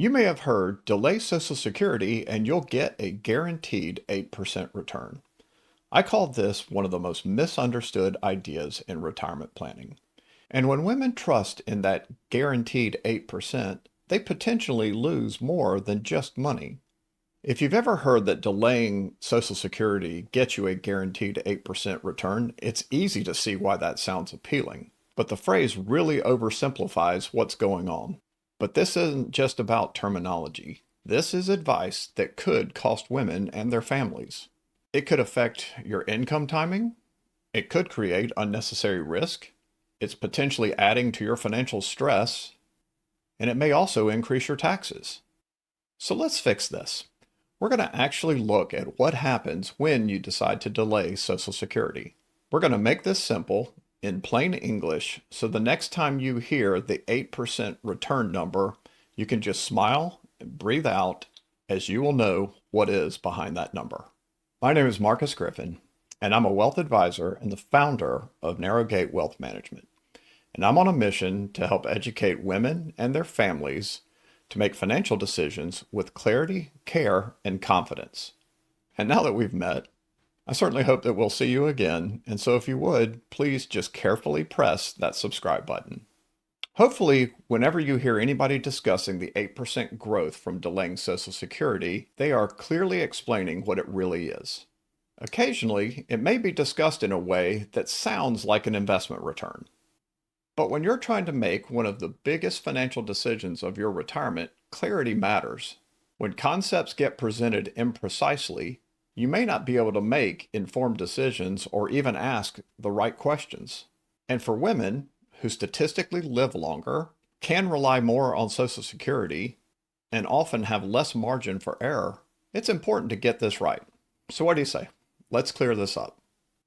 You may have heard delay Social Security and you'll get a guaranteed 8% return. I call this one of the most misunderstood ideas in retirement planning. And when women trust in that guaranteed 8%, they potentially lose more than just money. If you've ever heard that delaying Social Security gets you a guaranteed 8% return, it's easy to see why that sounds appealing. But the phrase really oversimplifies what's going on. But this isn't just about terminology. This is advice that could cost women and their families. It could affect your income timing. It could create unnecessary risk. It's potentially adding to your financial stress. And it may also increase your taxes. So let's fix this. We're going to actually look at what happens when you decide to delay Social Security. We're going to make this simple in plain English, so the next time you hear the 8% return number, you can just smile and breathe out, as you will know what is behind that number. My name is Marcus Griffin, and I'm a wealth advisor and the founder of Narrowgate Wealth Management. And I'm on a mission to help educate women and their families to make financial decisions with clarity, care, and confidence. And now that we've met, I certainly hope that we'll see you again, and so if you would, please just carefully press that subscribe button. Hopefully, whenever you hear anybody discussing the 8% growth from delaying Social Security, they are clearly explaining what it really is. Occasionally, it may be discussed in a way that sounds like an investment return. But when you're trying to make one of the biggest financial decisions of your retirement, clarity matters. When concepts get presented imprecisely, you may not be able to make informed decisions or even ask the right questions. And for women who statistically live longer, can rely more on Social Security, and often have less margin for error, it's important to get this right. So what do you say? Let's clear this up.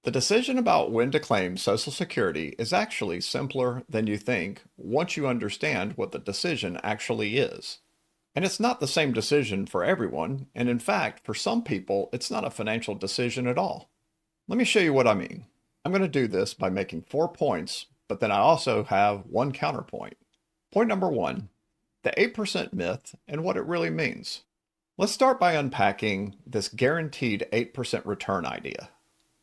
The decision about when to claim Social Security is actually simpler than you think once you understand what the decision actually is. And it's not the same decision for everyone, and in fact, for some people, it's not a financial decision at all. Let me show you what I mean. I'm going to do this by making 4 points, but then I also have one counterpoint. Point number 1, the 8% myth and what it really means. Let's start by unpacking this guaranteed 8% return idea.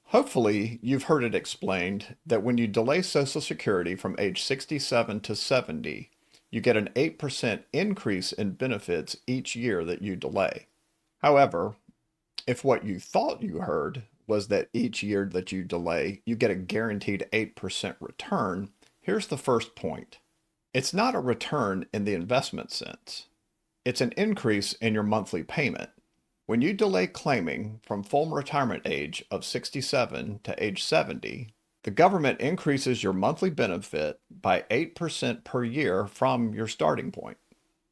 Hopefully, you've heard it explained that when you delay Social Security from age 67 to 70, you get an 8% increase in benefits each year that you delay. However, if what you thought you heard was that each year that you delay, you get a guaranteed 8% return, here's the first point. It's not a return in the investment sense. It's an increase in your monthly payment. When you delay claiming from full retirement age of 67 to age 70, the government increases your monthly benefit by 8% per year from your starting point.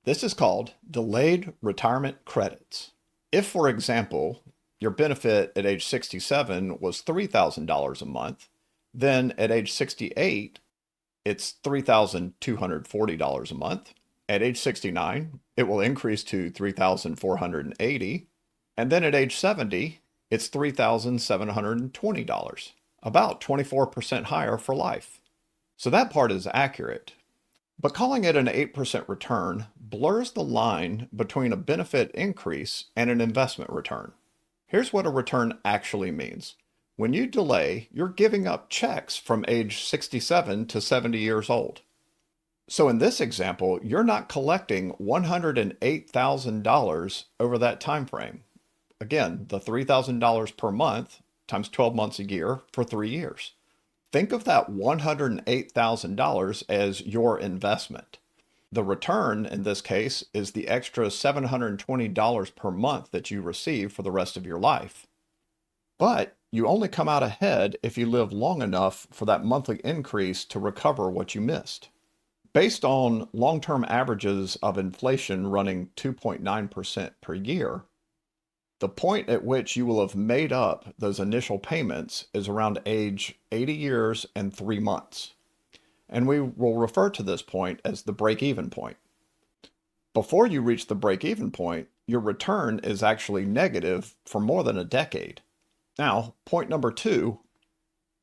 This is called delayed retirement credits. If, for example, your benefit at age 67 was $3,000 a month, then at age 68, it's $3,240 a month. At age 69, it will increase to $3,480. And then at age 70, it's $3,720, about 24% higher for life. So that part is accurate. But calling it an 8% return blurs the line between a benefit increase and an investment return. Here's what a return actually means. When you delay, you're giving up checks from age 67 to 70 years old. So in this example, you're not collecting $108,000 over that time frame. Again, the $3,000 per month times 12 months a year for 3 years. Think of that $108,000 as your investment. The return in this case is the extra $720 per month that you receive for the rest of your life. But you only come out ahead if you live long enough for that monthly increase to recover what you missed. Based on long-term averages of inflation running 2.9% per year, the point at which you will have made up those initial payments is around age 80 years and 3 months. And we will refer to this point as the break-even point. Before you reach the break-even point, your return is actually negative for more than a decade. Now, point number 2,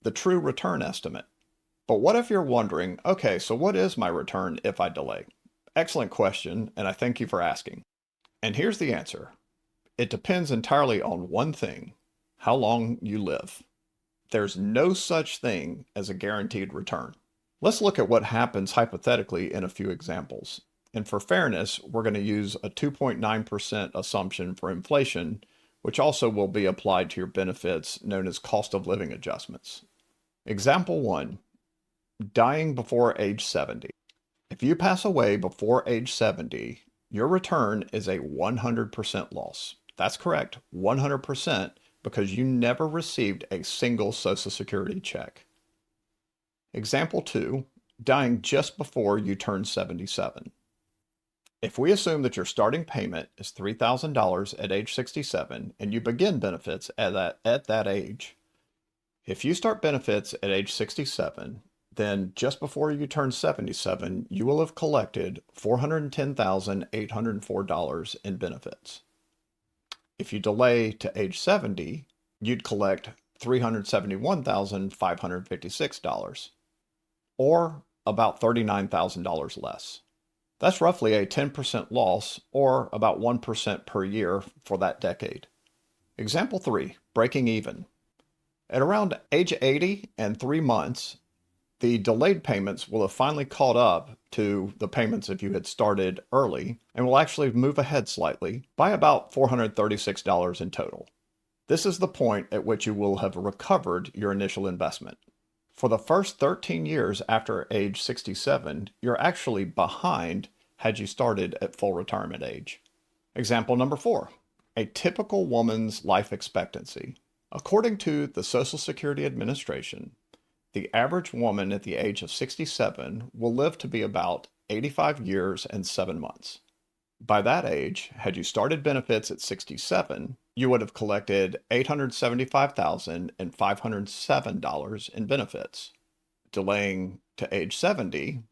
the true return estimate. But what if you're wondering, okay, so what is my return if I delay? Excellent question, and I thank you for asking. And here's the answer. It depends entirely on one thing: how long you live. There's no such thing as a guaranteed return. Let's look at what happens hypothetically in a few examples. And for fairness, we're going to use a 2.9% assumption for inflation, which also will be applied to your benefits known as cost of living adjustments. Example 1, dying before age 70. If you pass away before age 70, your return is a 100% loss. That's correct, 100%, because you never received a single Social Security check. Example 2, dying just before you turn 77. If we assume that your starting payment is $3,000 at age 67 and you begin benefits at that age, if you start benefits at age 67, then just before you turn 77, you will have collected $410,804 in benefits. If you delay to age 70, you'd collect $371,556, or about $39,000 less. That's roughly a 10% loss, or about 1% per year for that decade. Example 3, breaking even. At around age 80 and 3 months, the delayed payments will have finally caught up to the payments if you had started early, and will actually move ahead slightly by about $436 in total. This is the point at which you will have recovered your initial investment. For the first 13 years after age 67, you're actually behind had you started at full retirement age. Example number 4, a typical woman's life expectancy. According to the Social Security Administration, the average woman at the age of 67 will live to be about 85 years and 7 months. By that age, had you started benefits at 67, you would have collected $875,507 in benefits. Delaying to age 70,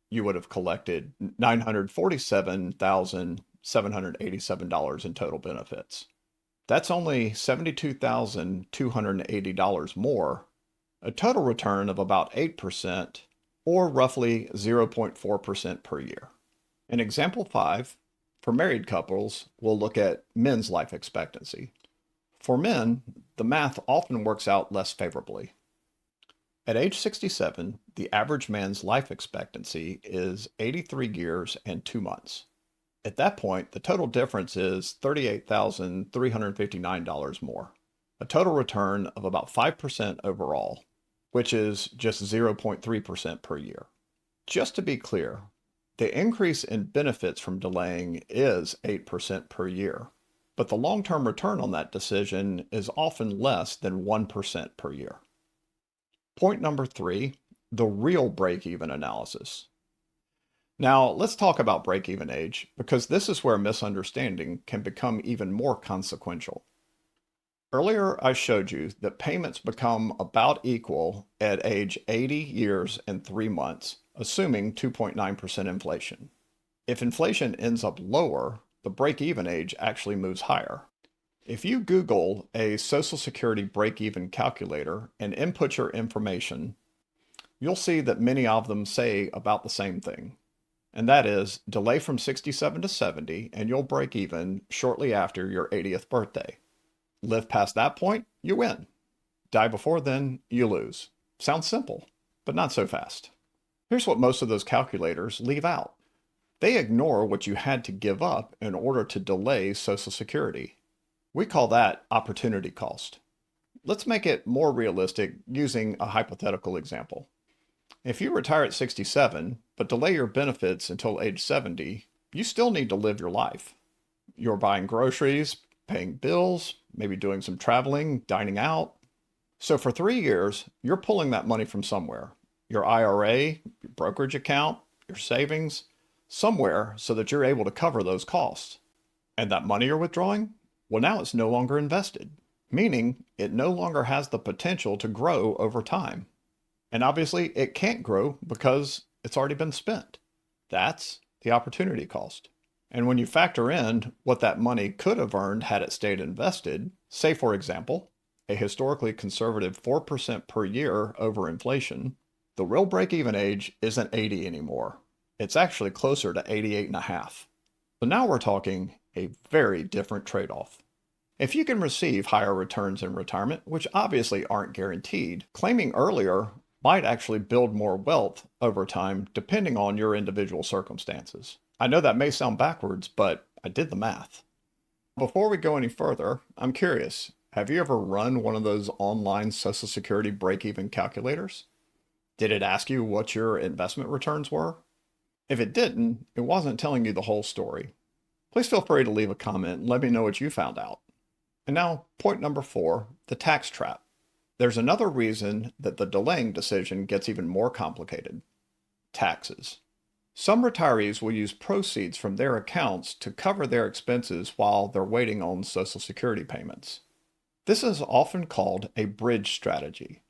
you would have collected $947,787 in total benefits. That's only $72,280 more, a total return of about 8%, or roughly 0.4% per year. In example 5, for married couples, we'll look at men's life expectancy. For men, the math often works out less favorably. At age 67, the average man's life expectancy is 83 years and 2 months. At that point, the total difference is $38,359 more, a total return of about 5% overall, which is just 0.3% per year. Just to be clear, the increase in benefits from delaying is 8% per year, but the long-term return on that decision is often less than 1% per year. Point number 3, the real break-even analysis. Now, let's talk about break-even age, because this is where misunderstanding can become even more consequential. Earlier, I showed you that payments become about equal at age 80 years and 3 months, assuming 2.9% inflation. If inflation ends up lower, the break-even age actually moves higher. If you Google a Social Security break-even calculator and input your information, you'll see that many of them say about the same thing. And that is, delay from 67 to 70 and you'll break even shortly after your 80th birthday. Live past that point, you win. Die before then, you lose. Sounds simple, but not so fast. Here's what most of those calculators leave out. They ignore what you had to give up in order to delay Social Security. We call that opportunity cost. Let's make it more realistic using a hypothetical example. If you retire at 67, but delay your benefits until age 70, you still need to live your life. You're buying groceries, paying bills, maybe doing some traveling, dining out. So for 3 years, you're pulling that money from somewhere. Your IRA, your brokerage account, your savings, somewhere so that you're able to cover those costs. And that money you're withdrawing? Well, now it's no longer invested, meaning it no longer has the potential to grow over time. And obviously, it can't grow because it's already been spent. That's the opportunity cost. And when you factor in what that money could have earned had it stayed invested, say, for example, a historically conservative 4% per year over inflation, the real break-even age isn't 80 anymore. It's actually closer to 88.5. So now we're talking a very different trade-off. If you can receive higher returns in retirement, which obviously aren't guaranteed, claiming earlier might actually build more wealth over time depending on your individual circumstances. I know that may sound backwards, but I did the math. Before we go any further, I'm curious, have you ever run one of those online Social Security break-even calculators? Did it ask you what your investment returns were? If it didn't, it wasn't telling you the whole story. Please feel free to leave a comment and let me know what you found out. And now, point number 4, the tax trap. There's another reason that the delaying decision gets even more complicated. Taxes. Some retirees will use proceeds from their accounts to cover their expenses while they're waiting on Social Security payments. This is often called a bridge strategy.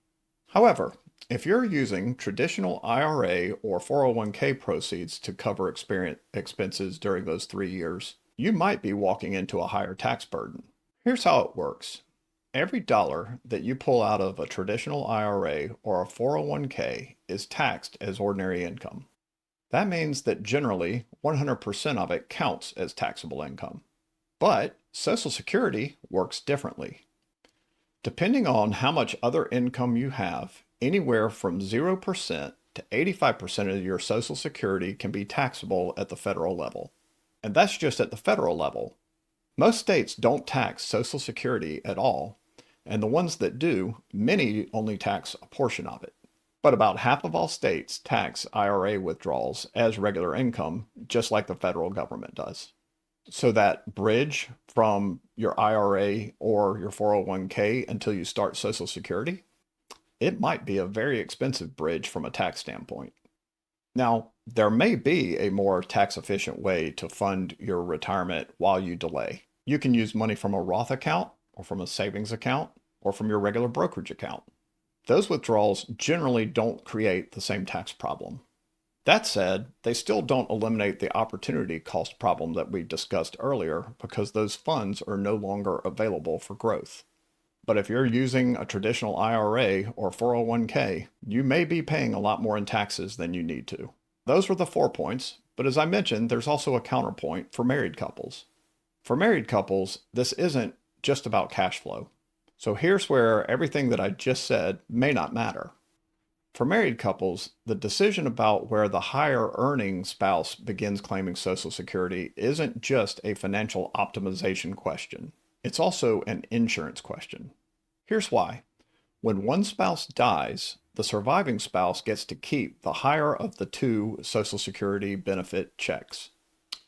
However, if you're using traditional IRA or 401k proceeds to cover expenses during those 3 years, you might be walking into a higher tax burden. Here's how it works. Every dollar that you pull out of a traditional IRA or a 401k is taxed as ordinary income. That means that generally 100% of it counts as taxable income. But Social Security works differently. Depending on how much other income you have, anywhere from 0% to 85% of your Social Security can be taxable at the federal level. And that's just at the federal level. Most states don't tax Social Security at all, and the ones that do, many only tax a portion of it. But about half of all states tax IRA withdrawals as regular income, just like the federal government does. So that bridge from your IRA or your 401k until you start Social Security, it might be a very expensive bridge from a tax standpoint. Now, there may be a more tax efficient way to fund your retirement while you delay. You can use money from a Roth account or from a savings account or from your regular brokerage account. Those withdrawals generally don't create the same tax problem. That said, they still don't eliminate the opportunity cost problem that we discussed earlier because those funds are no longer available for growth. But if you're using a traditional IRA or 401k, you may be paying a lot more in taxes than you need to. Those were the 4 points, but as I mentioned, there's also a counterpoint for married couples. For married couples, this isn't just about cash flow. So here's where everything that I just said may not matter. For married couples, the decision about where the higher earning spouse begins claiming Social Security isn't just a financial optimization question. It's also an insurance question. Here's why. When one spouse dies, the surviving spouse gets to keep the higher of the 2 Social Security benefit checks,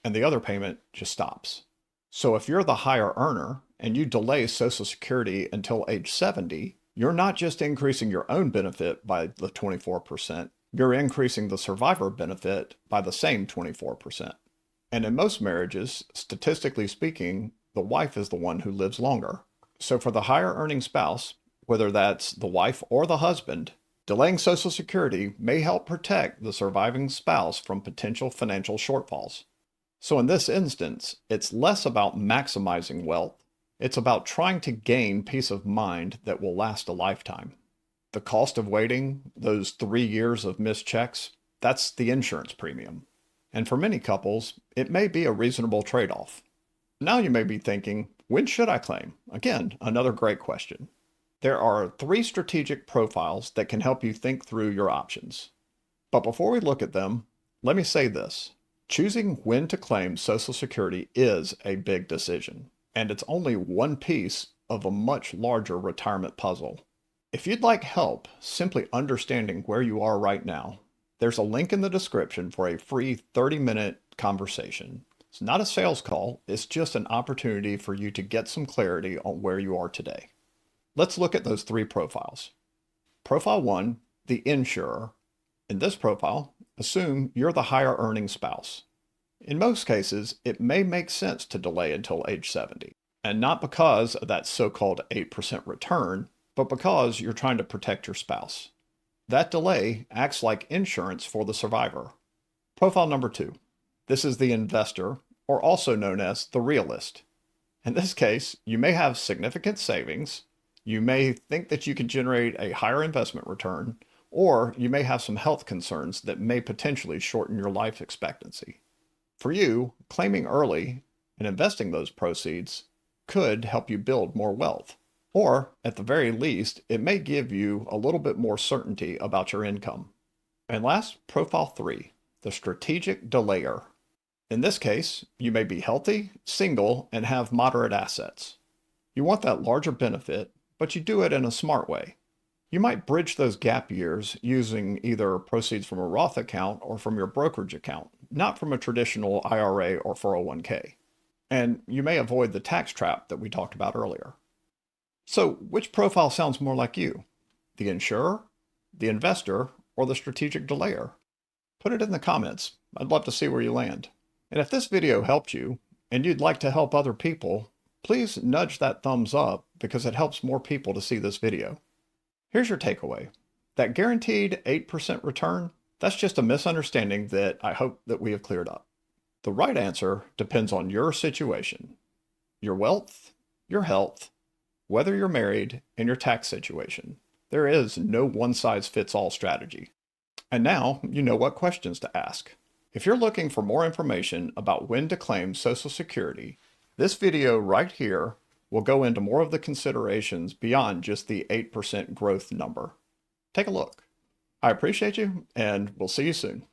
and the other payment just stops. So if you're the higher earner and you delay Social Security until age 70, you're not just increasing your own benefit by the 24%, you're increasing the survivor benefit by the same 24%. And in most marriages, statistically speaking, the wife is the one who lives longer. So for the higher earning spouse, whether that's the wife or the husband, delaying Social Security may help protect the surviving spouse from potential financial shortfalls. So in this instance, it's less about maximizing wealth. It's about trying to gain peace of mind that will last a lifetime. The cost of waiting, those 3 years of missed checks, that's the insurance premium. And for many couples, it may be a reasonable trade-off. Now you may be thinking, when should I claim? Again, another great question. There are 3 strategic profiles that can help you think through your options. But before we look at them, let me say this. Choosing when to claim Social Security is a big decision, and it's only one piece of a much larger retirement puzzle. If you'd like help simply understanding where you are right now, there's a link in the description for a free 30-minute conversation. It's not a sales call, it's just an opportunity for you to get some clarity on where you are today. Let's look at those 3 profiles. Profile 1, the insurer. In this profile, assume you're the higher earning spouse. In most cases, it may make sense to delay until age 70, and not because of that so-called 8% return, but because you're trying to protect your spouse. That delay acts like insurance for the survivor. Profile number 2. This is the investor, or also known as the realist. In this case, you may have significant savings, you may think that you can generate a higher investment return, or you may have some health concerns that may potentially shorten your life expectancy. For you, claiming early and investing those proceeds could help you build more wealth. Or, at the very least, it may give you a little bit more certainty about your income. And last, profile 3, the strategic delayer. In this case, you may be healthy, single, and have moderate assets. You want that larger benefit, but you do it in a smart way. You might bridge those gap years using either proceeds from a Roth account or from your brokerage account, not from a traditional IRA or 401k. And you may avoid the tax trap that we talked about earlier. So, which profile sounds more like you? The insurer, the investor, or the strategic delayer? Put it in the comments. I'd love to see where you land. And if this video helped you, and you'd like to help other people, please nudge that thumbs up because it helps more people to see this video. Here's your takeaway. That guaranteed 8% return, that's just a misunderstanding that I hope that we have cleared up. The right answer depends on your situation, your wealth, your health, whether you're married, and your tax situation. There is no one-size-fits-all strategy. And now you know what questions to ask. If you're looking for more information about when to claim Social Security, this video right here will go into more of the considerations beyond just the 8% growth number. Take a look. I appreciate you, and we'll see you soon.